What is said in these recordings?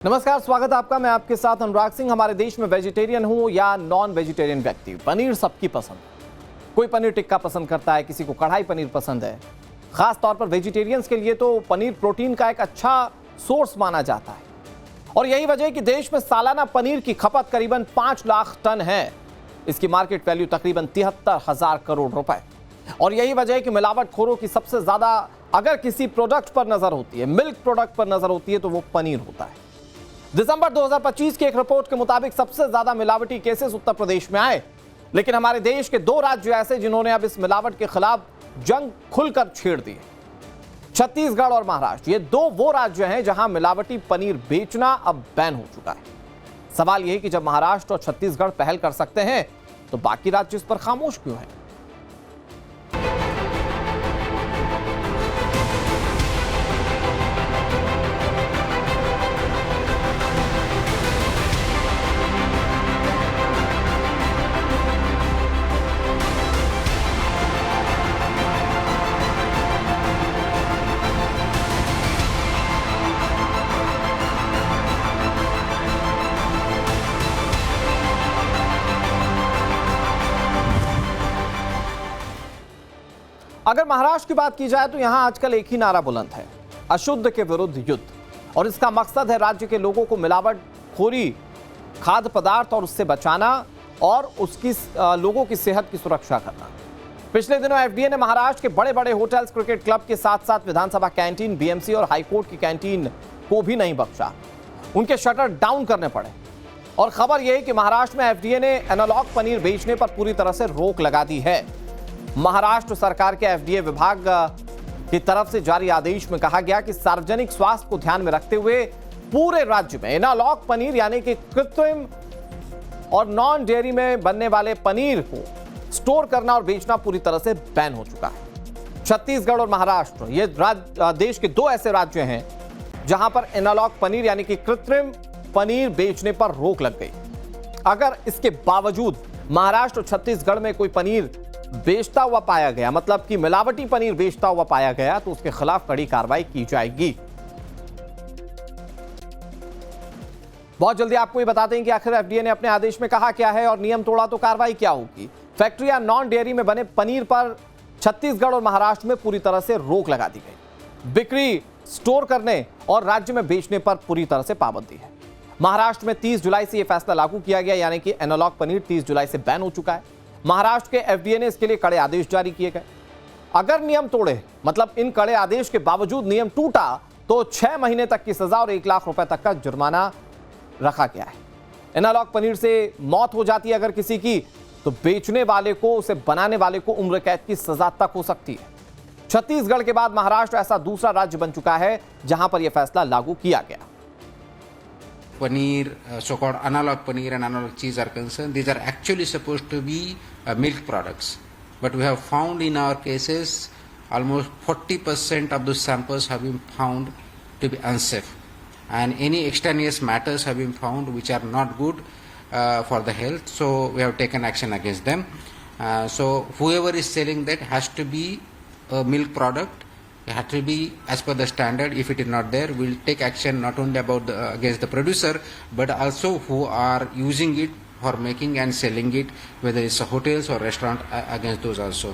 नमस्कार, स्वागत है आपका। मैं आपके साथ अनुराग सिंह। हमारे देश में वेजिटेरियन हो या नॉन वेजिटेरियन व्यक्ति, पनीर सबकी पसंद है। कोई पनीर टिक्का पसंद करता है, किसी को कढ़ाई पनीर पसंद है। खास तौर पर वेजिटेरियंस के लिए तो पनीर प्रोटीन का एक अच्छा सोर्स माना जाता है और यही वजह है कि देश में सालाना पनीर की खपत करीबन 5 लाख टन है। इसकी मार्केट वैल्यू तकरीबन 73,000 करोड़ रुपए। और यही वजह है कि मिलावटखोरों की सबसे ज्यादा अगर किसी प्रोडक्ट पर नजर होती है, मिल्क प्रोडक्ट पर नजर होती है, तो वो पनीर होता है। दिसंबर 2025 की एक रिपोर्ट के मुताबिक सबसे ज्यादा मिलावटी केसेस उत्तर प्रदेश में आए, लेकिन हमारे देश के 2 राज्य ऐसे जिन्होंने अब इस मिलावट के खिलाफ जंग खुलकर छेड़ दी है। छत्तीसगढ़ और महाराष्ट्र, ये 2 वो राज्य हैं जहां मिलावटी पनीर बेचना अब बैन हो चुका है। सवाल यह है कि जब महाराष्ट्र और छत्तीसगढ़ पहल कर सकते हैं तो बाकी राज्य इस पर खामोश क्यों हैं? अगर महाराष्ट्र की बात की जाए तो यहां आजकल एक ही नारा बुलंद है, अशुद्ध के विरुद्ध युद्ध। और इसका मकसद है राज्य के लोगों को मिलावटखोरी खाद्य पदार्थ और उससे बचाना और उसकी लोगों की सेहत की सुरक्षा करना। पिछले दिनों एफडीए ने महाराष्ट्र के बड़े बड़े होटल्स, क्रिकेट क्लब के साथ साथ विधानसभा कैंटीन, बीएमसी और हाईकोर्ट की कैंटीन को भी नहीं बख्शा। उनके शटर डाउन करने पड़े। और खबर यह है कि महाराष्ट्र में एफडीए ने एनालॉग पनीर बेचने पर पूरी तरह से रोक लगा दी है। महाराष्ट्र सरकार के एफडीए विभाग की तरफ से जारी आदेश में कहा गया कि सार्वजनिक स्वास्थ्य को ध्यान में रखते हुए पूरे राज्य में एनालॉग पनीर यानी कि कृत्रिम और नॉन डेयरी में बनने वाले पनीर को स्टोर करना और बेचना पूरी तरह से बैन हो चुका है। छत्तीसगढ़ और महाराष्ट्र, ये देश के 2 ऐसे राज्य हैं जहां पर एनालॉग पनीर यानी कि कृत्रिम पनीर बेचने पर रोक लग गई। अगर इसके बावजूद महाराष्ट्र और छत्तीसगढ़ में कोई पनीर बेचता हुआ पाया गया, मतलब कि मिलावटी पनीर बेचता हुआ पाया गया, तो उसके खिलाफ कड़ी कार्रवाई की जाएगी। बहुत जल्दी आपको ये बताते हैं कि आखिर एफडीए ने अपने आदेश में कहा क्या है और नियम तोड़ा तो कार्रवाई क्या होगी। फैक्ट्री या नॉन डेयरी में बने पनीर पर छत्तीसगढ़ और महाराष्ट्र में पूरी तरह से रोक लगा दी गई। बिक्री, स्टोर करने और राज्य में बेचने पर पूरी तरह से पाबंदी है। महाराष्ट्र में 30 जुलाई से यह फैसला लागू किया गया, यानी कि एनालॉग पनीर 30 जुलाई से बैन हो चुका है। महाराष्ट्र के एफडीए ने इसके लिए कड़े आदेश जारी किए गए। अगर नियम तोड़े, मतलब इन कड़े आदेश के बावजूद नियम टूटा, तो 6 महीने तक की सजा और 1 लाख रुपए तक का जुर्माना रखा गया है। एनालॉग पनीर से मौत हो जाती है अगर किसी की, तो बेचने वाले को, उसे बनाने वाले को उम्र कैद की सजा तक हो सकती है। छत्तीसगढ़ के बाद महाराष्ट्र ऐसा दूसरा राज्य बन चुका है जहां पर यह फैसला लागू किया गया। Paneer, so-called analog paneer and analog cheese are concerned, these are actually supposed to be milk products. But we have found in our cases almost 40% of those samples have been found to be unsafe. And any extraneous matters have been found which are not good for the health. So we have taken action against them. So whoever is selling that has to be a milk product. It has to be as per the standard. If it is not there, we'll take action not only against the producer, but also who are using it for making and selling it, whether it's a hotels or restaurant, against those also.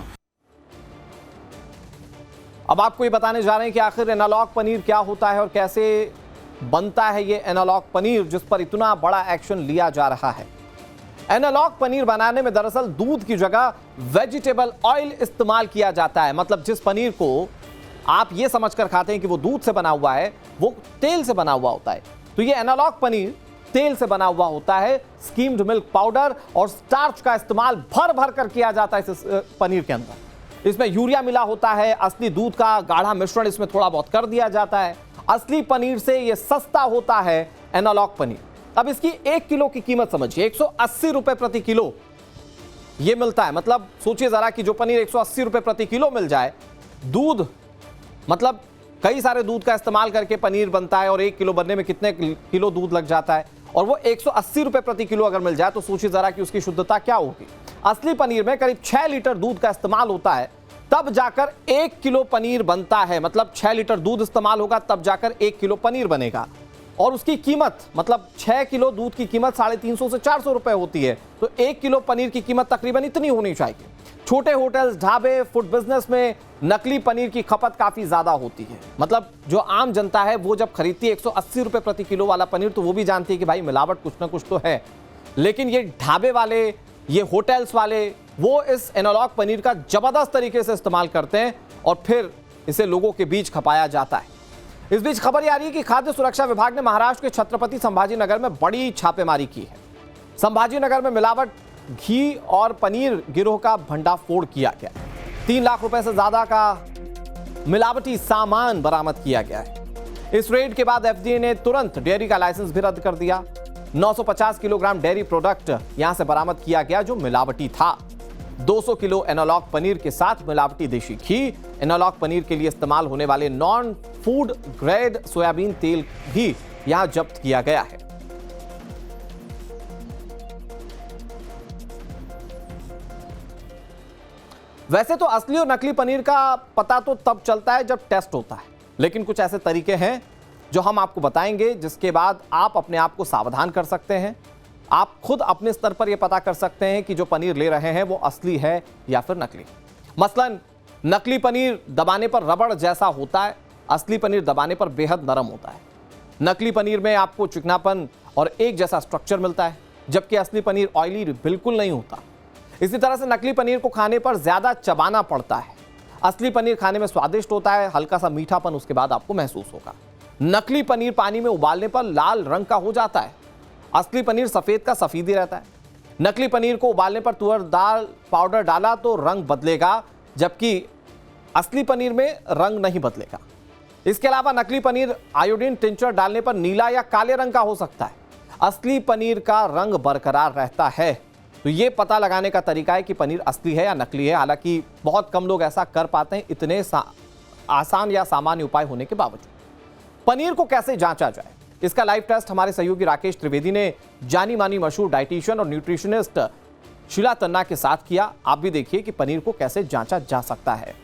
अब आपको ये बताने जा रहे हैं कि आखिर analogue paneer क्या होता है और कैसे बनता है ये एनालॉग पनीर, जिस पर इतना बड़ा एक्शन लिया जा रहा है। एनालॉग पनीर बनाने में दरअसल दूध की जगह वेजिटेबल ऑयल इस्तेमाल किया जाता है। मतलब जिस पनीर को आप ये समझकर खाते हैं कि वो दूध से बना हुआ है, वो तेल से बना हुआ होता है। तो ये एनालॉग पनीर तेल से बना हुआ होता है। स्कीम्ड मिल्क पाउडर और स्टार्च का इस्तेमाल भर भर कर किया जाता है इस पनीर के अंदर। इसमें यूरिया मिला होता है, असली दूध का गाढ़ा मिश्रण इसमें थोड़ा बहुत कर दिया जाता है। असली पनीर से ये सस्ता होता है एनालॉग पनीर। अब इसकी 1 किलो की कीमत समझिए, 180 रुपए प्रति किलो ये मिलता है। मतलब सोचिए जरा कि जो पनीर 180 रुपए प्रति किलो मिल जाए, दूध, मतलब कई सारे दूध का इस्तेमाल करके पनीर बनता है और 1 किलो बनने में कितने किलो दूध लग जाता है, और वो 180 रुपए प्रति किलो अगर मिल जाए तो सोचिए जरा कि उसकी शुद्धता क्या होगी। असली पनीर में करीब 6 लीटर दूध का इस्तेमाल होता है, तब जाकर 1 किलो पनीर बनता है। मतलब 6 लीटर दूध इस्तेमाल होगा तब जाकर 1 किलो पनीर बनेगा। और उसकी कीमत मतलब 6 किलो दूध की कीमत 350 से 400 रुपए होती है, तो 1 किलो पनीर की कीमत तकरीबन इतनी होनी चाहिए। छोटे होटल्स, ढाबे, फूड बिजनेस में नकली पनीर की खपत काफी ज्यादा होती है। मतलब जो आम जनता है वो जब खरीदती है 180 रुपए प्रति किलो वाला पनीर, तो वो भी जानती है कि भाई मिलावट कुछ ना कुछ तो है। लेकिन ये ढाबे वाले, ये होटल्स वाले, वो इस एनालॉग पनीर का जबरदस्त तरीके से इस्तेमाल करते हैं और फिर इसे लोगों के बीच खपाया जाता है। इस बीच खबर यह आ रही है कि खाद्य सुरक्षा विभाग ने महाराष्ट्र के छत्रपति संभाजीनगर में बड़ी छापेमारी की है। संभाजीनगर में मिलावट घी और पनीर गिरोह का भंडाफोड़ किया गया। 3 लाख रुपए से ज्यादा का मिलावटी सामान बरामद किया गया है। इस रेड के बाद एफडीए ने तुरंत डेयरी का लाइसेंस भी रद्द कर दिया। 950 किलोग्राम डेयरी प्रोडक्ट यहां से बरामद किया गया जो मिलावटी था। 200 किलो एनालॉग पनीर के साथ मिलावटी देशी घी, एनालॉग पनीर के लिए इस्तेमाल होने वाले नॉन फूड ग्रेड सोयाबीन तेल भी यहां जब्त किया गया है। वैसे तो असली और नकली पनीर का पता तो तब चलता है जब टेस्ट होता है, लेकिन कुछ ऐसे तरीके हैं जो हम आपको बताएंगे जिसके बाद आप अपने आप को सावधान कर सकते हैं। आप खुद अपने स्तर पर यह पता कर सकते हैं कि जो पनीर ले रहे हैं वो असली है या फिर नकली। मसलन नकली पनीर दबाने पर रबड़ जैसा होता है, असली पनीर दबाने पर बेहद नरम होता है। नकली पनीर में आपको चिकनापन और एक जैसा स्ट्रक्चर मिलता है, जबकि असली पनीर ऑयली बिल्कुल नहीं होता। इसी तरह से नकली पनीर को खाने पर ज्यादा चबाना पड़ता है। असली पनीर खाने में स्वादिष्ट होता है, हल्का सा मीठापन उसके बाद आपको महसूस होगा। नकली पनीर पानी में उबालने पर लाल रंग का हो जाता है, असली पनीर सफेद का सफेद ही रहता है। नकली पनीर को उबालने पर तुअर दाल पाउडर डाला तो रंग बदलेगा, जबकि असली पनीर में रंग नहीं बदलेगा। इसके अलावा नकली पनीर आयोडीन टिंचर डालने पर नीला या काले रंग का हो सकता है, असली पनीर का रंग बरकरार रहता है। तो ये पता लगाने का तरीका है कि पनीर असली है या नकली है। हालांकि बहुत कम लोग ऐसा कर पाते हैं, इतने आसान या सामान्य उपाय होने के बावजूद। पनीर को कैसे जांचा जाए, इसका लाइव टेस्ट हमारे सहयोगी राकेश त्रिवेदी ने जानी मानी मशहूर डाइटिशियन और न्यूट्रिशनिस्ट शीला तन्ना के साथ किया। आप भी देखिए कि पनीर को कैसे जांचा जा सकता है।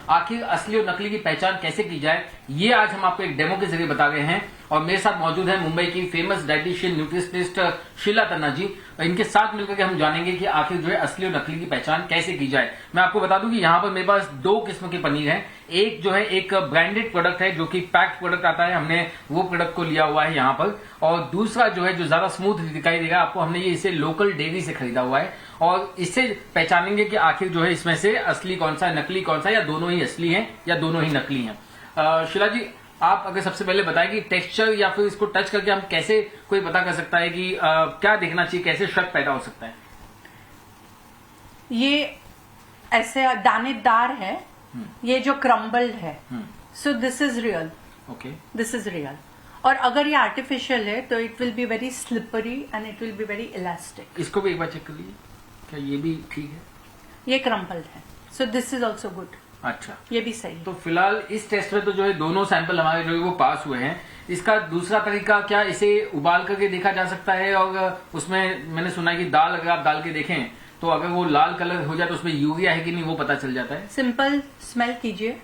आखिर असली और नकली की पहचान कैसे की जाए, ये आज हम आपको एक डेमो के जरिए बता रहे हैं। और मेरे साथ मौजूद है मुंबई की फेमस डाइटिशियन न्यूट्रिशनिस्ट शीला तन्ना जी। इनके साथ मिलकर के हम जानेंगे कि आखिर जो है असली और नकली की पहचान कैसे की जाए। मैं आपको बता दूं कि यहाँ पर मेरे पास 2 किस्म के पनीर हैं। एक जो है एक ब्रांडेड प्रोडक्ट है जो कि पैक्ड प्रोडक्ट आता है, हमने वो प्रोडक्ट को लिया हुआ है यहाँ पर। और दूसरा जो है जो ज्यादा स्मूथ दिखाई देगा आपको, हमने ये इसे लोकल डेयरी से खरीदा हुआ है। और इससे पहचानेंगे कि आखिर जो है इसमें से असली कौन सा है, नकली कौन सा, या दोनों ही असली हैं या दोनों ही नकली हैं। शीला जी, आप अगर सबसे पहले बताएं कि टेक्सचर या फिर इसको टच करके हम कैसे कोई पता कर सकता है कि क्या देखना चाहिए, कैसे शक पैदा हो सकता है? ये ऐसे दानेदार है, ये जो क्रम्बल्ड है, so this is real. Okay, this is real. और अगर ये आर्टिफिशियल है तो it will be very slippery and it will be very elastic. इसको भी एक बार चेक कर लीजिए, क्या ये भी ठीक है? ये क्रम्बल्ड है, so this is also good. अच्छा, ये भी सही। तो फिलहाल इस टेस्ट में तो जो है दोनों सैंपल हमारे जो है वो पास हुए हैं। इसका दूसरा तरीका क्या, इसे उबाल करके देखा जा सकता है? और उसमें मैंने सुना है कि दाल अगर आप डाल के देखें तो अगर वो लाल कलर हो जाए तो उसमें यूरिया है कि नहीं वो पता चल जाता है। सिंपल स्मेल कीजिए,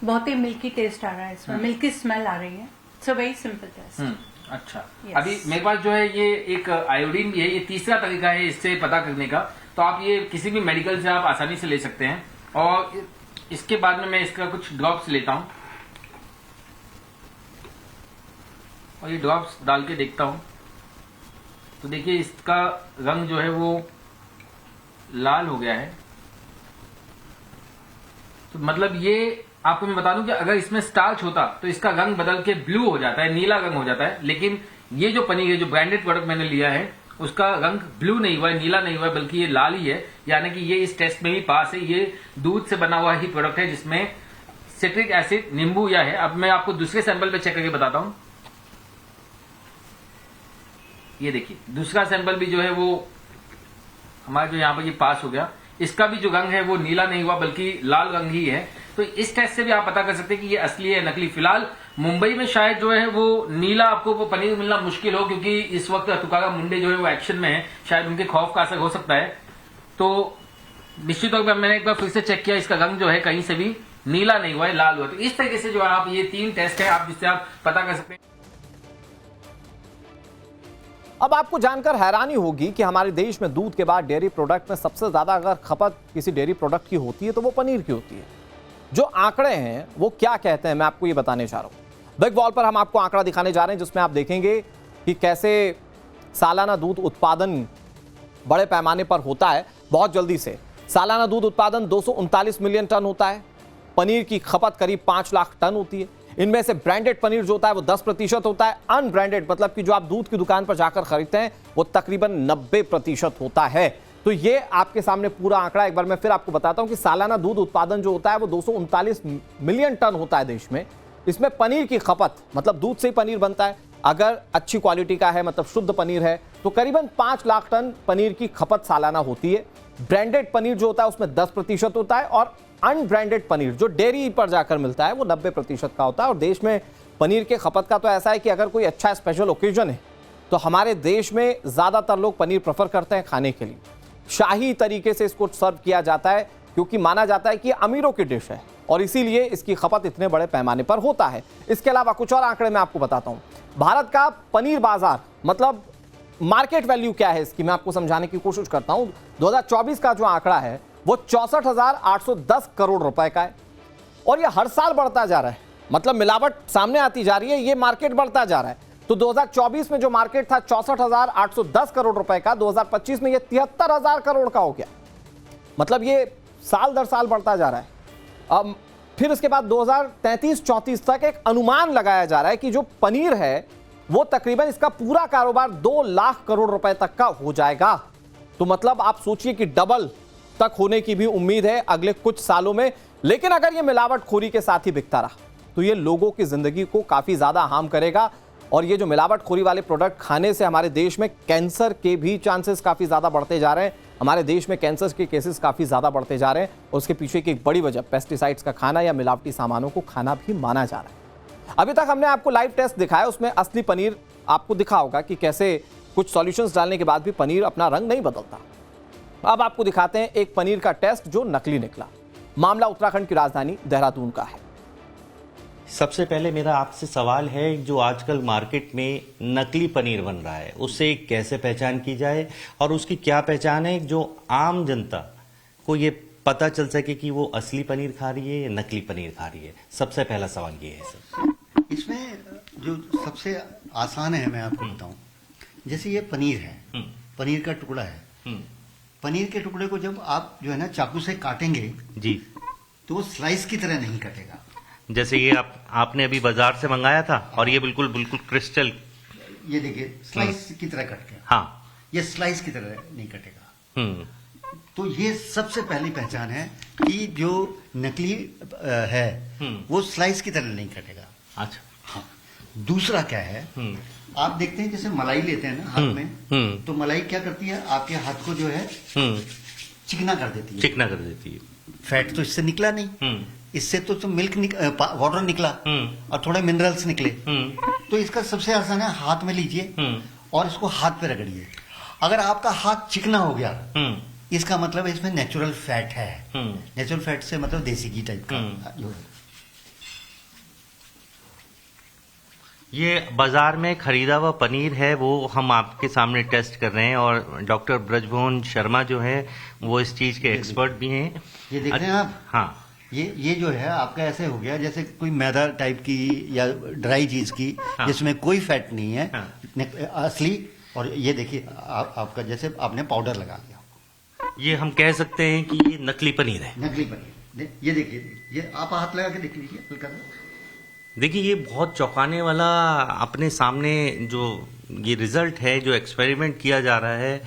बहुत ही मिल्की टेस्ट आ रहा है इसमें, मिल्की स्मेल आ रही है। So very simple test. अच्छा, Yes. अभी मेरे पास जो है ये एक आयोडीन भी है, ये तीसरा तरीका है इससे पता करने का। तो आप ये किसी भी मेडिकल से आप आसानी से ले सकते हैं। और इसके बाद में मैं इसका कुछ ड्रॉप्स लेता हूं और ये ड्रॉप्स डाल के देखता हूं। तो देखिए इसका रंग जो है वो लाल हो गया है। तो मतलब ये आपको मैं बता दूं कि अगर इसमें स्टार्च होता तो इसका रंग बदल के ब्लू हो जाता है, नीला रंग हो जाता है। लेकिन ये जो पनीर है, जो ब्रांडेड प्रोडक्ट मैंने लिया है, उसका रंग ब्लू नहीं हुआ है, नीला नहीं हुआ है, बल्कि ये लाल ही है। यानी कि ये इस टेस्ट में भी पास है। ये दूध से बना हुआ ही प्रोडक्ट है जिसमें सिट्रिक एसिड, नींबू या है। अब मैं आपको दूसरे सैंपल पे चेक करके बताता हूं। ये देखिए दूसरा सैंपल भी जो है वो हमारा जो यहाँ पर ये पास हो गया। इसका भी जो रंग है वो नीला नहीं हुआ बल्कि लाल रंग ही है। तो इस टेस्ट से भी आप पता कर सकते हैं कि ये असली है नकली। फिलहाल मुंबई में शायद जो है वो नीला आपको वो पनीर मिलना मुश्किल हो, क्योंकि इस वक्त तुकारा मुंडे जो है वो एक्शन में है, शायद उनके खौफ का असर हो सकता है। तो निश्चित तौर पर मैंने एक बार फिर से चेक किया, इसका रंग जो है कहीं से भी नीला नहीं हुआ है, लाल हुआ है। तो इस तरीके से जो आप ये 3 टेस्ट है आप जिससे आप पता कर सकते हैं। अब आपको जानकर हैरानी होगी कि हमारे देश में दूध के बाद डेयरी प्रोडक्ट में सबसे ज्यादा अगर खपत किसी डेयरी प्रोडक्ट की होती है तो वो पनीर की होती है। जो आंकड़े हैं वो क्या कहते हैं मैं आपको ये बताने जा रहा हूं। बिग वॉल पर हम आपको आंकड़ा दिखाने जा रहे हैं जिसमें आप देखेंगे कि कैसे सालाना दूध उत्पादन बड़े पैमाने पर होता है। बहुत जल्दी से सालाना दूध उत्पादन 239 मिलियन टन होता है। पनीर की खपत करीब 5 लाख टन होती है। इनमें से ब्रांडेड पनीर जो होता है वो 10% होता है। अनब्रांडेड मतलब कि जो आप दूध की दुकान पर जाकर खरीदते हैं वो तकरीबन 90% होता है। तो ये आपके सामने पूरा आंकड़ा एक बार मैं फिर आपको बताता हूं कि सालाना दूध उत्पादन जो होता है वो 239 मिलियन टन होता है देश में। इसमें पनीर की खपत मतलब दूध से ही पनीर बनता है, अगर अच्छी क्वालिटी का है मतलब शुद्ध पनीर है तो करीबन 5 लाख टन पनीर की खपत सालाना होती है। ब्रांडेड पनीर जो होता है उसमें 10% होता है और अनब्रांडेड पनीर जो डेयरी पर जाकर मिलता है वो 90% का होता है। और देश में पनीर के खपत का तो ऐसा है कि अगर कोई अच्छा स्पेशल ओकेजन है तो हमारे देश में ज़्यादातर लोग पनीर प्रेफर करते हैं खाने के लिए। शाही तरीके से इसको सर्व किया जाता है क्योंकि माना जाता है कि ये अमीरों की डिश है और इसीलिए इसकी खपत इतने बड़े पैमाने पर होता है। इसके अलावा कुछ और आंकड़े मैं आपको बताता हूँ। भारत का पनीर बाजार मतलब मार्केट वैल्यू क्या है इसकी मैं आपको समझाने की कोशिश करता हूँ। 2024 का जो आंकड़ा है वो 64,810 करोड़ रुपए का है और ये हर साल बढ़ता जा रहा है। मतलब मिलावट सामने आती जा रही है, ये मार्केट बढ़ता जा रहा है। तो 2024 में जो मार्केट था 64,810 करोड़ रुपए का, 2025 में ये 73,000 करोड़ का हो गया। मतलब ये साल दर साल बढ़ता जा रहा है। अब फिर उसके बाद 2033-34 तक एक अनुमान लगाया जा रहा है कि जो पनीर है वो तकरीबन इसका पूरा कारोबार 2 लाख करोड़ रुपए तक का हो जाएगा। तो मतलब आप सोचिए कि डबल तक होने की भी उम्मीद है अगले कुछ सालों में। लेकिन अगर ये मिलावटखोरी के साथ ही बिकता रहा तो ये लोगों की जिंदगी को काफी ज्यादा हार्म करेगा और ये जो मिलावटखोरी वाले प्रोडक्ट खाने से हमारे देश में कैंसर के भी चांसेस काफी ज्यादा बढ़ते जा रहे हैं। हमारे देश में कैंसर के केसेस काफी ज्यादा बढ़ते जा रहे हैं और उसके पीछे की एक बड़ी वजह पेस्टिसाइड्स का खाना या मिलावटी सामानों को खाना भी माना जा रहा है। अभी तक हमने आपको लाइव टेस्ट दिखाया, उसमें असली पनीर आपको दिखा होगा कि कैसे कुछ सॉल्यूशंस डालने के बाद भी पनीर अपना रंग नहीं बदलता। अब आपको दिखाते हैं एक पनीर का टेस्ट जो नकली निकला। मामला उत्तराखंड की राजधानी देहरादून का है। सबसे पहले मेरा आपसे सवाल है, जो आजकल मार्केट में नकली पनीर बन रहा है उससे कैसे पहचान की जाए और उसकी क्या पहचान है जो आम जनता को ये पता चल सके कि वो असली पनीर खा रही है या नकली पनीर खा रही है। सबसे पहला सवाल ये है सर। इसमें जो सबसे आसान है मैं आपको बताऊं, जैसे ये पनीर है, पनीर का टुकड़ा है। पनीर के टुकड़े को जब आप जो है ना चाकू से काटेंगे जी तो वो स्लाइस की तरह नहीं कटेगा। जैसे ये आपने अभी बाजार से मंगाया था और ये बिल्कुल क्रिस्टल, ये देखिए स्लाइस की तरह कट गया। हाँ, ये स्लाइस की तरह नहीं कटेगा। तो ये सबसे पहली पहचान है कि जो नकली है वो स्लाइस की तरह नहीं कटेगा। अच्छा, हाँ। दूसरा क्या है, आप देखते हैं जैसे मलाई लेते हैं ना हाथ में, तो मलाई क्या करती है, आपके हाथ को जो है चिकना कर देती है। चिकना कर देती है। फैट तो इससे निकला नहीं, इससे तो मिल्क वाटर निकला और थोड़े मिनरल्स निकले। तो इसका सबसे आसान है, हाथ में लीजिए और इसको हाथ पे रगड़िए। अगर आपका हाथ चिकना हो गया इसका मतलब है इसमें नेचुरल फैट है। नेचुरल फैट से मतलब देसी घी टाइप का जो है। ये बाजार में खरीदा हुआ पनीर है वो हम आपके सामने टेस्ट कर रहे हैं और डॉक्टर ब्रजभूषण शर्मा जो है वो इस चीज के एक्सपर्ट भी हैं। ये देख रहे हैं आप? हाँ, ये जो है आपका ऐसे हो गया जैसे कोई मैदा टाइप की या ड्राई चीज की, हाँ। जिसमें कोई फैट नहीं है। हाँ। असली। और ये देखिए आपका जैसे आपने पाउडर लगा लिया। ये हम कह सकते हैं कि ये नकली पनीर है। नकली पनीर। ये देखिए, ये आप हाथ लगा के देख लीजिए हल्का सा। देखिए ये बहुत चौंकाने वाला अपने सामने जो ये रिजल्ट है, जो एक्सपेरिमेंट किया जा रहा है,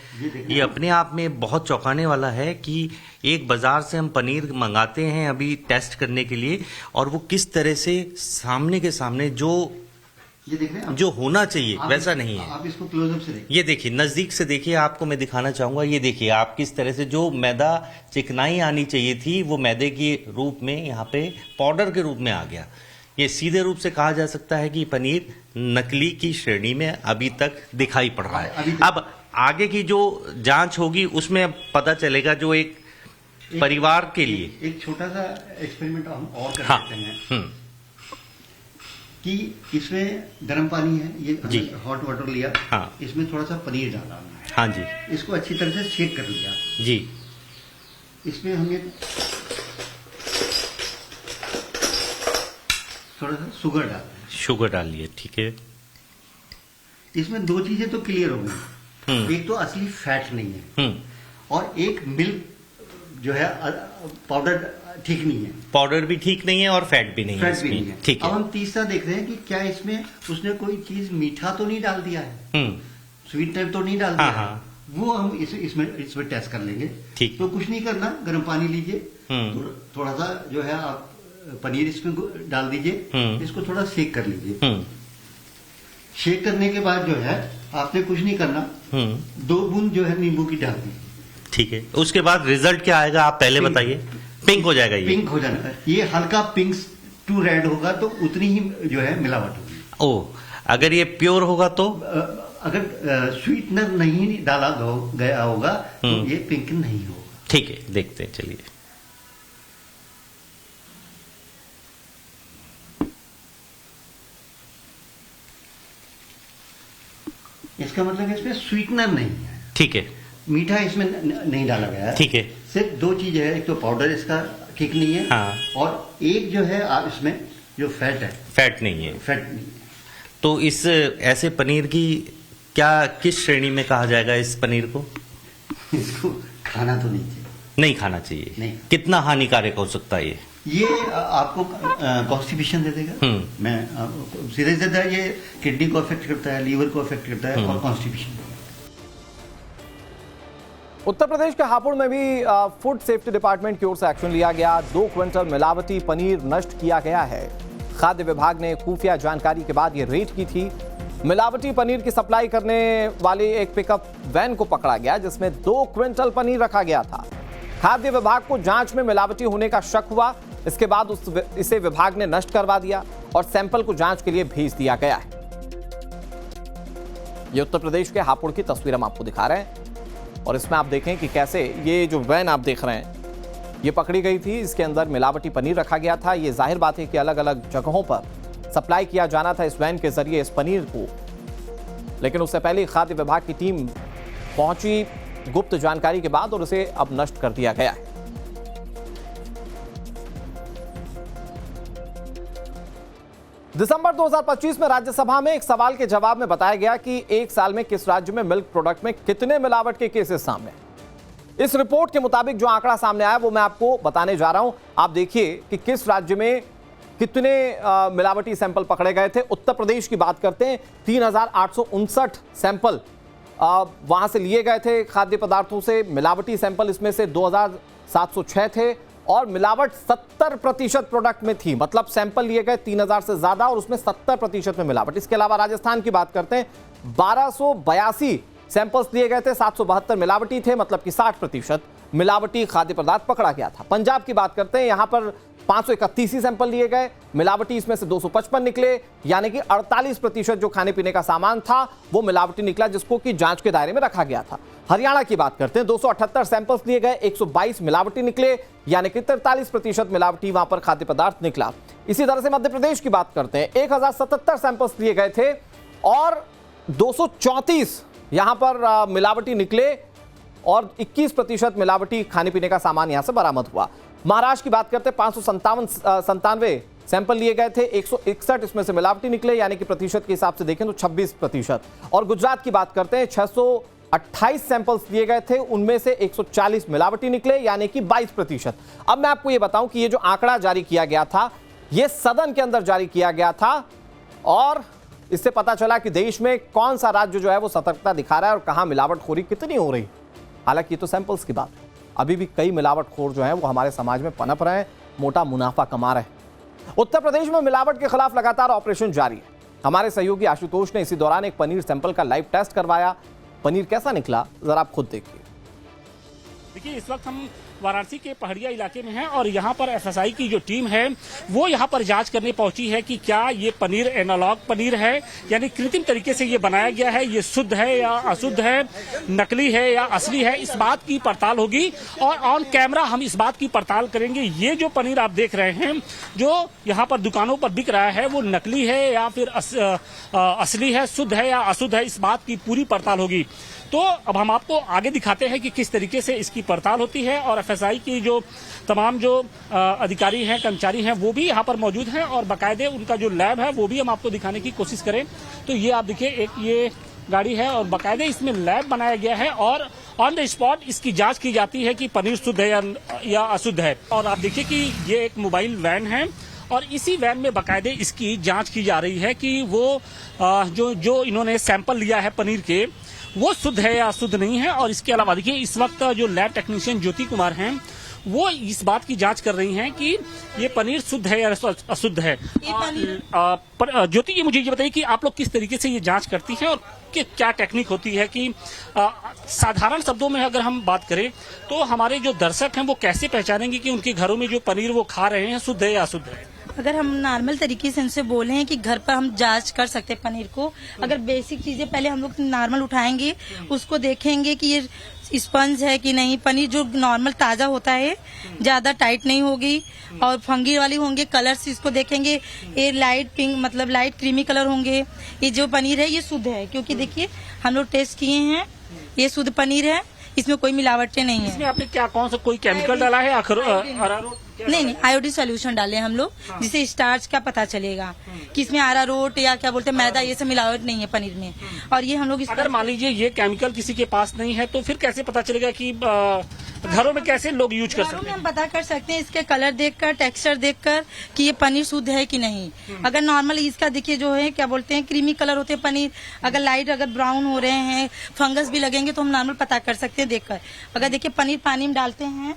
ये अपने आप में बहुत चौंकाने वाला है कि एक बाजार से हम पनीर मंगाते हैं अभी टेस्ट करने के लिए और वो किस तरह से सामने के सामने जो ये देख रहे हैं जो होना चाहिए वैसा नहीं है। आप इसको क्लोजअप से देखिए। ये देखिए, नजदीक से देखिए, आपको मैं दिखाना चाहूंगा। ये देखिए आप किस तरह से जो मैदा चिकनाई आनी चाहिए थी वो मैदे के रूप में यहाँ पे पाउडर के रूप में आ गया। ये सीधे रूप से कहा जा सकता है कि पनीर नकली की श्रेणी में अभी तक दिखाई पड़ रहा है। अब आगे की जो जांच होगी उसमें पता चलेगा। जो एक परिवार के लिए। एक छोटा सा एक्सपेरिमेंट हम और कर हाँ। सकते हैं कि इसमें गर्म पानी है, ये जी। हॉट वाटर लिया, हाँ। इसमें थोड़ा सा पनीर डाला हमने, हाँ जी इसको अच्छी तरह से शेक कर लिया। जी। इसमें हमने थोड़ा सा शुगर डाला, शुगर डालिए, ठीक है। इसमें दो चीजें तो क्लियर हो गई, एक तो असली फैट नहीं है और एक मिल्क जो है पाउडर ठीक नहीं है, पाउडर भी ठीक नहीं है और फैट भी नहीं है फैट भी नहीं है। ठीक अब है। हम तीसरा देख रहे हैं कि क्या इसमें उसने कोई चीज मीठा तो नहीं डाल दिया है, स्वीटनर तो नहीं डाल दिया हाँ, है, वो हम इसमें टेस्ट कर लेंगे। ठीक। तो कुछ नहीं करना, गर्म पानी लीजिए, थोड़ा सा जो है आप पनीर इसमें डाल दीजिए, इसको थोड़ा शेक कर लीजिए। शेक करने के बाद जो है आपने कुछ नहीं करना, 2 बूंद जो है नींबू की डाल दीजिए। ठीक है, उसके बाद रिजल्ट क्या आएगा आप पहले बताइए। पिंक हो जाएगा ये? पिंक हो जाना, ये हल्का पिंक टू रेड होगा तो उतनी ही जो है मिलावट होगी। ओ, अगर ये प्योर होगा तो? अगर स्वीटनर नहीं डाला गया होगा तो ये पिंक नहीं होगा। ठीक है, देखते हैं, चलिए। इसका मतलब इसमें स्वीटनर नहीं है, ठीक है, मीठा इसमें नहीं डाला गया है। ठीक है। सिर्फ 2 चीजें हैं, एक तो पाउडर इसका ठीक नहीं है, हाँ। और एक जो है इसमें जो फैट है, फैट नहीं है। फैट नहीं है। तो इस ऐसे पनीर की क्या, किस श्रेणी में कहा जाएगा इस पनीर को? इसको खाना तो नहीं चाहिए, नहीं खाना चाहिए। नहीं। कितना हानिकारक हो सकता है ये आपको कॉन्स्टिपेशन दे देगा। मैं सीधे सीधा ये किडनी को अफेक्ट करता है, लीवर को अफेक्ट करता है और कॉन्स्टिपेशन। उत्तर प्रदेश के हापुड़ में भी फूड सेफ्टी डिपार्टमेंट की ओर से एक्शन लिया गया। 2 क्विंटल मिलावटी पनीर नष्ट किया गया है। खाद्य विभाग ने खुफिया जानकारी के बाद ये रेड की थी। मिलावटी पनीर की सप्लाई करने वाली एक पिकअप वैन को पकड़ा गया जिसमें 2 क्विंटल पनीर रखा गया था। खाद्य विभाग को जांच में मिलावटी होने का शक हुआ। इसके बाद इसे विभाग ने नष्ट करवा दिया और सैंपल को जांच के लिए भेज दिया गया है। ये उत्तर प्रदेश के हापुड़ की तस्वीर हम आपको दिखा रहे हैं और इसमें आप देखें कि कैसे ये जो वैन आप देख रहे हैं ये पकड़ी गई थी। इसके अंदर मिलावटी पनीर रखा गया था। ये जाहिर बात है कि अलग अलग जगहों पर सप्लाई किया जाना था इस वैन के जरिए इस पनीर को, लेकिन उससे पहले खाद्य विभाग की टीम पहुंची गुप्त जानकारी के बाद और उसे अब नष्ट कर दिया गया है। दिसंबर 2025 में राज्यसभा में एक सवाल के जवाब में बताया गया कि एक साल में किस राज्य में मिल्क प्रोडक्ट में कितने मिलावट के केसेस सामने आए। इस रिपोर्ट के मुताबिक जो आंकड़ा सामने आया वो मैं आपको बताने जा रहा हूं। आप देखिए कि किस राज्य में कितने मिलावटी सैंपल पकड़े गए थे। उत्तर प्रदेश की बात करते हैं, 3859 सैंपल वहां से लिए गए थे खाद्य पदार्थों से। मिलावटी सैंपल इसमें से 2706 थे और मिलावट 70% प्रोडक्ट में थी। मतलब सैंपल लिए गए 3000 से ज्यादा और उसमें 70% में मिलावट। इसके अलावा राजस्थान की बात करते हैं, 1282 सैंपल्स लिए गए थे, 772 मिलावटी थे, मतलब कि 60% मिलावटी खाद्य पदार्थ पकड़ा गया था। पंजाब की बात करते हैं, यहां पर 531 सैंपल लिए गए, मिलावटी इसमें से 255 निकले, यानी कि 48% जो खाने पीने का सामान था वो मिलावटी निकला, जिसको कि जांच के दायरे में रखा गया था। हरियाणा की बात करते हैं, 278 सैंपल्स लिए गए, 122 मिलावटी निकले, यानी कि 43% मिलावटी वहां पर खाद्य पदार्थ निकला। इसी तरह से मध्य प्रदेश की बात करते हैं, 1077 सैंपल्स लिए गए थे और 234 यहां पर मिलावटी निकले और 21% मिलावटी खाने पीने का सामान यहां से बरामद हुआ। महाराष्ट्र की बात करते हैं, 597 सैंपल लिए गए थे, 161 इसमें से मिलावटी निकले, यानी कि प्रतिशत के हिसाब से देखें तो 26%। और गुजरात की बात करते हैं, 628 सैंपल्स लिए गए थे, उनमें से 140 मिलावटी निकले, यानी कि 22%। अब मैं आपको यह बताऊं कि ये जो आंकड़ा जारी किया गया था यह सदन के अंदर जारी किया गया था और इससे पता चला कि देश में कौन सा राज्य जो है वो सतर्कता दिखा रहा है और कहां मिलावटखोरी कितनी हो रही। हालांकि ये तो सैंपल्स की बात है, अभी भी कई मिलावटखोर जो हैं वो हमारे समाज में पनप रहे हैं, मोटा मुनाफा कमा रहे हैं। उत्तर प्रदेश में मिलावट के खिलाफ लगातार ऑपरेशन जारी है। हमारे सहयोगी आशुतोष ने इसी दौरान एक पनीर सैंपल का लाइव टेस्ट करवाया। पनीर कैसा निकला जरा आप खुद देखिए। देखिए, इस वक्त हम वाराणसी के पहाड़िया इलाके में हैं और यहाँ पर एफएसआई की जो टीम है वो यहाँ पर जांच करने पहुंची है कि क्या ये पनीर एनालॉग पनीर है, यानी कृत्रिम तरीके से ये बनाया गया है, ये शुद्ध है या अशुद्ध है, नकली है या असली है, इस बात की पड़ताल होगी और ऑन कैमरा हम इस बात की पड़ताल करेंगे। ये जो पनीर आप देख रहे हैं जो यहाँ पर दुकानों पर बिक रहा है वो नकली है या फिर असली है, शुद्ध है या अशुद्ध है, इस बात की पूरी पड़ताल होगी। तो अब हम आपको आगे दिखाते हैं कि किस तरीके से इसकी पड़ताल होती है और एफएसआई की जो तमाम जो अधिकारी हैं, कर्मचारी हैं, वो भी यहाँ पर मौजूद हैं और बाकायदे उनका जो लैब है वो भी हम आपको दिखाने की कोशिश करें। तो ये आप देखिए एक ये गाड़ी है और बाकायदे इसमें लैब बनाया गया है और ऑन द स्पॉट इसकी जांच की जाती है कि पनीर शुद्ध है या अशुद्ध है। और आप देखिए कि ये एक मोबाइल वैन है और इसी वैन में बाकायदे इसकी जांच की जा रही है कि वो जो इन्होंने सैंपल लिया है पनीर के वो शुद्ध है या अशुद्ध नहीं है। और इसके अलावा देखिए इस वक्त जो लैब टेक्नीशियन ज्योति कुमार हैं वो इस बात की जांच कर रही हैं कि ये पनीर शुद्ध है या अशुद्ध है। ज्योति ये मुझे ये बताइए कि आप लोग किस तरीके से ये जांच करती हैं और क्या टेक्निक होती है कि साधारण शब्दों में अगर हम बात करें तो हमारे जो दर्शक हैं वो कैसे पहचानेंगे कि उनके घरों में जो पनीर वो खा रहे हैं शुद्ध है या अशुद्ध है? अगर हम नॉर्मल तरीके से उनसे बोले हैं कि घर पर हम जांच कर सकते हैं पनीर को, अगर बेसिक चीजें पहले हम लोग नॉर्मल उठाएंगे, उसको देखेंगे कि ये स्पंज है कि नहीं, पनीर जो नॉर्मल ताजा होता है ज्यादा टाइट नहीं होगी और फंगी वाली होंगे, कलर से इसको देखेंगे, ये लाइट पिंक मतलब लाइट क्रीमी कलर होंगे, ये जो पनीर है ये शुद्ध है। क्योंकि देखिए हम लोग टेस्ट किए हैं, ये शुद्ध पनीर है, इसमें कोई मिलावटें नहीं है। इसमें आपने क्या कौन सा कोई केमिकल डाला है? नहीं, आयोडीन सोल्यूशन डाले हम लोग, जिससे स्टार्च का पता चलेगा कि इसमें अरारोट या क्या बोलते हैं मैदा, ये सब मिलावट नहीं है पनीर में। और ये हम लोग अगर मान लीजिए ये केमिकल किसी के पास नहीं है तो फिर कैसे पता चलेगा कि घरों में कैसे लोग यूज कर सकते हैं? हम पता कर सकते हैं इसके कलर देखकर, टेक्सचर देखकर कि ये पनीर शुद्ध है कि नहीं। अगर नॉर्मल इसका देखिए जो है क्या बोलते हैं क्रीमी कलर होते हैं पनीर, अगर लाइट अगर ब्राउन हो रहे हैं, फंगस भी लगेंगे तो हम नॉर्मल पता कर सकते हैं देखकर। अगर देखिए पनीर पानी में डालते हैं,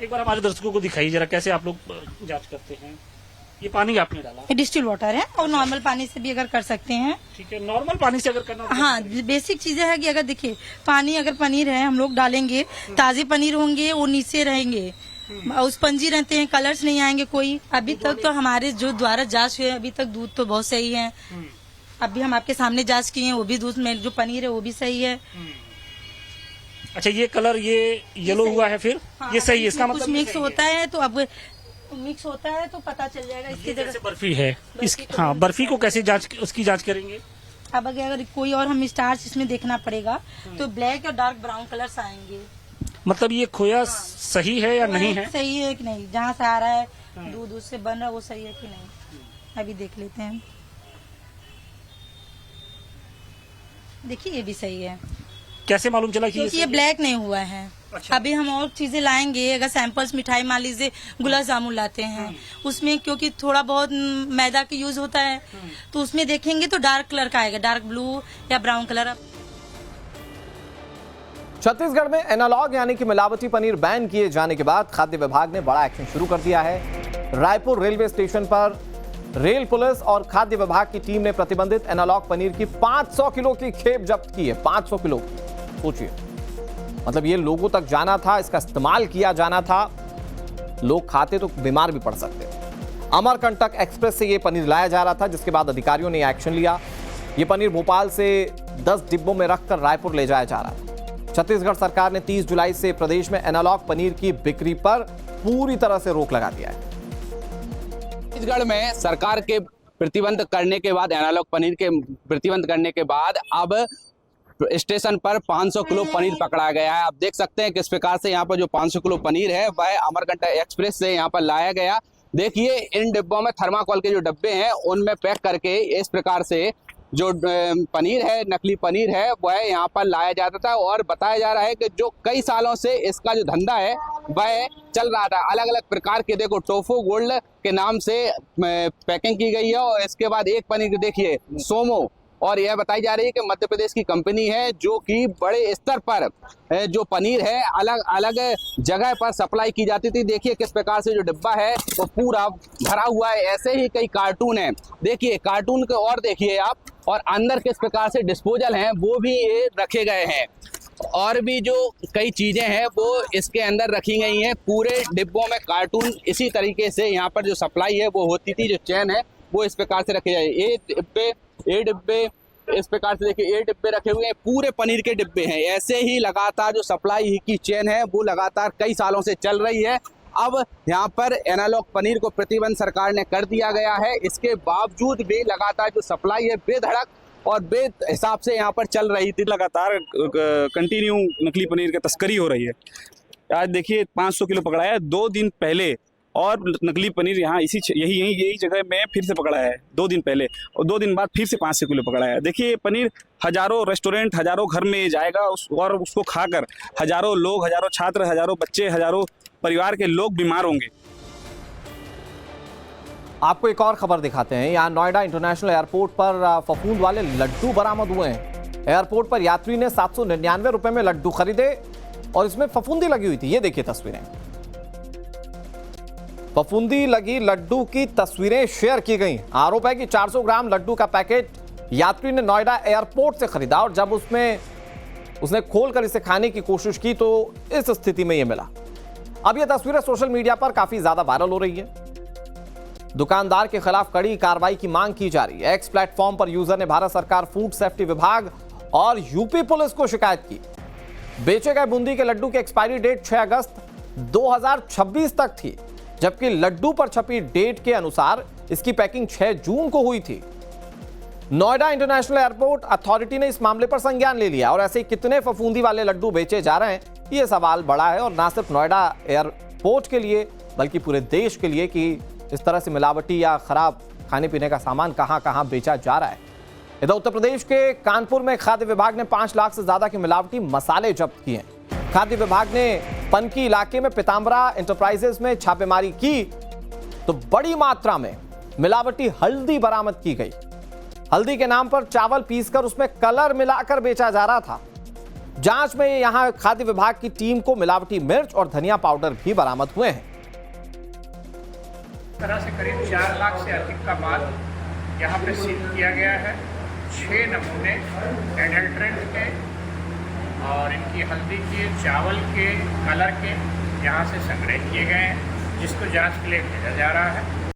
एक बार हमारे दर्शकों को दिखाइए जरा कैसे आप लोग जांच करते हैं। ये पानी आपने डाला, ये डिस्टिल वाटर है और नॉर्मल पानी से भी अगर कर सकते हैं। ठीक है, नॉर्मल पानी से अगर करना हाँ, बेसिक चीजें है कि अगर देखिए पानी अगर पनीर है हम लोग डालेंगे, ताजे पनीर होंगे वो नीचे रहेंगे, स्पंजी रहते हैं, कलर्स नहीं आएंगे कोई। अभी तक तो हमारे जो द्वारा जांच हुए अभी तक दूध तो बहुत सही है। अभी हम आपके सामने जांच किए हैं, वो भी दूध में जो पनीर है वो भी सही है। अच्छा, ये कलर ये येलो हुआ है फिर हाँ, ये सही है, इसका मतलब कुछ मिक्स होता है तो अब मिक्स होता है तो पता चल जाएगा इसकी जगह। बर्फी है इसकी, हाँ, बर्फी को कैसे उसकी जांच करेंगे? अब अगर कोई और हम स्टार्च इसमें देखना पड़ेगा तो ब्लैक और डार्क ब्राउन कलर्स आएंगे। मतलब ये खोया सही है या नहीं है? सही है कि नहीं, जहाँ से आ रहा है दूध उससे बन रहा है वो सही है कि नहीं, अभी देख लेते हैं। देखिए ये भी सही है। कैसे मालूम चला कि क्योंकि ये ब्लैक नहीं हुआ है। अच्छा। अभी हम और चीजें लाएंगे, अगर सैंपल्स मिठाई मान लीजिए गुलाब जामुन लाते हैं उसमें क्योंकि थोड़ा बहुत मैदा का यूज होता है तो उसमें देखेंगे तो डार्क कलर का आएगा, डार्क ब्लू या ब्राउन कलर। छत्तीसगढ़ में एनालॉग यानी कि मिलावटी पनीर बैन किए जाने के बाद खाद्य विभाग ने बड़ा एक्शन शुरू कर दिया है। रायपुर रेलवे स्टेशन पर रेल पुलिस और खाद्य विभाग की टीम ने प्रतिबंधित एनालॉग पनीर की 500 किलो की खेप जब्त की है। 500 किलो, सोचिए, मतलब ये लोगों तक जाना था, इसका इस्तेमाल किया जाना था, लोग खाते तो बीमार भी पड़ सकते। अमरकंटक एक्सप्रेस से ये पनीर लाया जा रहा था, जिसके बाद अधिकारियों ने एक्शन लिया। ये पनीर भोपाल से 10 डिब्बों में रखकर रायपुर ले जाया जा रहा था। छत्तीसगढ़ सरकार ने 30 जुलाई से प्रदेश में एनालॉग पनीर की बिक्री पर पूरी तरह से रोक लगा दिया है। छत्तीसगढ़ में सरकार के प्रतिबंध करने के बाद, एनालॉग पनीर के प्रतिबंध करने के बाद अब स्टेशन पर 500 किलो पनीर पकड़ा गया है। आप देख सकते हैं किस प्रकार से यहाँ पर जो 500 किलो पनीर है वह अमरकंटक एक्सप्रेस से यहाँ पर लाया गया। देखिए इन डिब्बों में थर्माकोल के जो डब्बे हैं उनमें पैक करके इस प्रकार से जो पनीर है, नकली पनीर है, वह यहाँ पर लाया जाता था। और बताया जा रहा है कि जो कई सालों से इसका जो धंधा है वह चल रहा था। अलग अलग प्रकार के, देखो टोफू गोल्ड के नाम से पैकिंग की गई है और इसके बाद एक पनीर देखिए सोमो, और यह बताई जा रही है कि मध्य प्रदेश की कंपनी है जो कि बड़े स्तर पर जो पनीर है अलग अलग जगह पर सप्लाई की जाती थी। देखिए किस प्रकार से जो डिब्बा है वो पूरा भरा हुआ है। ऐसे ही कई कार्टून हैं, देखिए कार्टून के, और देखिए आप, और अंदर किस प्रकार से डिस्पोजल हैं वो भी ये रखे गए हैं। और भी जो कई चीजें हैं वो इसके अंदर रखी गई हैं। पूरे डिब्बों में कार्टून इसी तरीके से यहाँ पर जो सप्लाई है वो होती थी, जो चेन है वो इस प्रकार से रखे जाए। ये डिब्बे इस प्रकार से देखिए, ये डिब्बे रखे हुए हैं, पूरे पनीर के डिब्बे हैं। ऐसे ही लगातार जो सप्लाई की चेन है वो लगातार कई सालों से चल रही है। अब यहाँ पर एनालॉग पनीर को प्रतिबंध सरकार ने कर दिया गया है। इसके बावजूद भी लगातार जो सप्लाई है बेधड़क और बे हिसाब से यहाँ पर चल रही थी। लगातार कंटिन्यू नकली पनीर की तस्करी हो रही है। आज देखिए 500 किलो पकड़ा है 2 दिन पहले, और नकली पनीर यहाँ यही जगह में फिर से पकड़ा है 2 दिन पहले, और 2 दिन बाद फिर से 500 किलो पकड़ा है। देखिए पनीर हजारों रेस्टोरेंट, हजारों घर में जाएगा और उसको खाकर हजारों लोग, हजारों छात्र, हजारों बच्चे, हजारों परिवार के लोग बीमार होंगे। आपको एक और खबर दिखाते हैं। यहाँ नोएडा इंटरनेशनल एयरपोर्ट पर फफूंद वाले लड्डू बरामद हुए हैं। एयरपोर्ट पर यात्री ने 799 रुपए में लड्डू खरीदे और इसमें फफूंदी लगी हुई थी। ये देखिए तस्वीरें, फफूंदी लगी लड्डू की तस्वीरें शेयर की गई। आरोप है कि 400 ग्राम लड्डू का पैकेट यात्री ने नोएडा एयरपोर्ट से खरीदा और जब उसने खोलकर इसे खाने की कोशिश की तो इस स्थिति में यह मिला। अब यह तस्वीरें सोशल मीडिया पर काफी ज्यादा वायरल हो रही है। दुकानदार के खिलाफ कड़ी कार्रवाई की मांग की जा रही है। एक्स प्लेटफॉर्म पर यूजर ने भारत सरकार, फूड सेफ्टी विभाग और यूपी पुलिस को शिकायत की। बेचे गए बूंदी के लड्डू की एक्सपायरी डेट 6 अगस्त 2026 तक थी, जबकि लड्डू पर छपी डेट के अनुसार इसकी पैकिंग 6 जून को हुई थी। नोएडा इंटरनेशनल एयरपोर्ट अथॉरिटी ने इस मामले पर संज्ञान ले लिया और ऐसे कितने फफूंदी वाले लड्डू बेचे जा रहे हैं, यह सवाल बड़ा है। और ना सिर्फ नोएडा एयरपोर्ट के लिए बल्कि पूरे देश के लिए कि इस तरह से मिलावटी या खराब खाने पीने का सामान कहां बेचा जा रहा है। इधर उत्तर प्रदेश के कानपुर में खाद्य विभाग ने 5 लाख से ज्यादा के मिलावटी मसाले जब्त किए हैं। खाद्य विभाग ने पनकी इलाके में पीताम्बरा एंटरप्राइजेस में छापेमारी की तो बड़ी मात्रा में मिलावटी हल्दी बरामद की गई। हल्दी के नाम पर चावल पीसकर उसमें कलर मिलाकर बेचा जा रहा था। जांच में यहां खाद्य विभाग की टीम को मिलावटी मिर्च और धनिया पाउडर भी बरामद हुए हैं। तरह से करीब 4 लाख से अधिक का माल यहाँ पे सील किया गया है। 6 नमूने एडल्ट्रेंट के और इनकी हल्दी के, चावल के, कलर के यहाँ से संग्रह किए गए हैं, जिसको जांच के लिए भेजा जा रहा है।